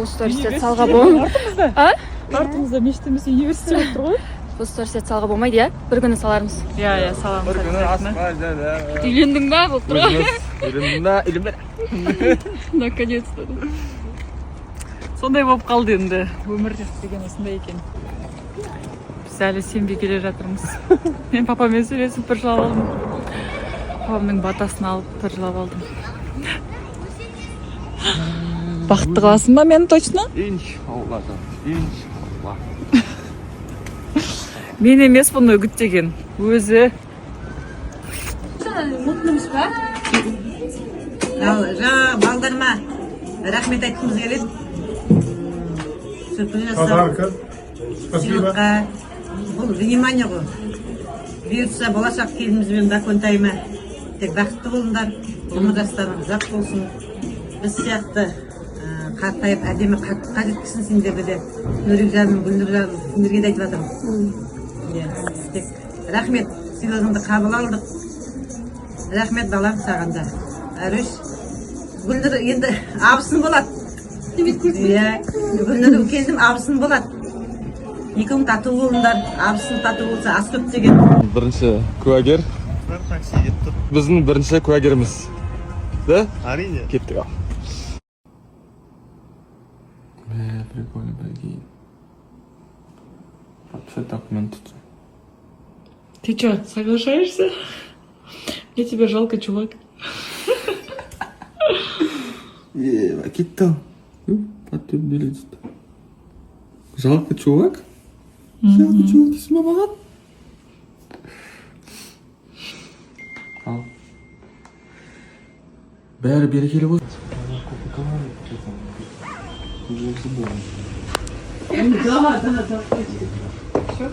Университет салга болмайды. Артымызда мешіт емес университет тұр ғой. Университет салга болмайды, иә? Бір күні салармыз. Иә, саламыз. Bir günü asma. Үйлендің ба? Болып тұр ғой. Үйленді. Наконец-то. Сондай болып қалды енді. Өмір деген осындай екен. Біз әлі сенбей келе жатырмыз. Мен папамен сөйлесіп бір жылап алдым. Папамның батасын алып бір жылап алдым. Бақытты қаласың ба мен точно? İnşallah. İnşallah. Мен емес бұны үгіттеген. Өзі. Жаңа балдарыма рахмет айтқымыз келеді. Сұрпыз жасап, Подарка. Спасибо. сыйлыққа. Бұл внимание ғой. Бұйыртса болашақ келінімізбен даконтайма. Тек бақытты болыңдар, ұмыр жастарың ұзақ болсын. Біз сияқты қартайып әдемі қаттыққа жеткісін сендерді де. Нұрик жаным, Гүлнұр жаным, сендерге де айтып жатырмын. Тек рахмет, сыйлығыңды қабыл алдық. Рахмет балам сағанда. Әріш, Гүлнұр енді абысын болады. Гүлнұр үлкендім абысын болады. Екеуің тату болыңдар, абысын тату болса ас көп деген. Бірінші куәгер. Біздің бірінші куәгеріміз. Да? Әрине. Кеттік ал. Прикольно, прикинь. Подписать документ тут. Ты что, соглашаешься? Мне тебя жалко, чувак. Кетті. Подписать билет. Жалко, чувак? Жалко, чувак, дейсің ба маған? Ал. Бәрі берекелі болсын. Да.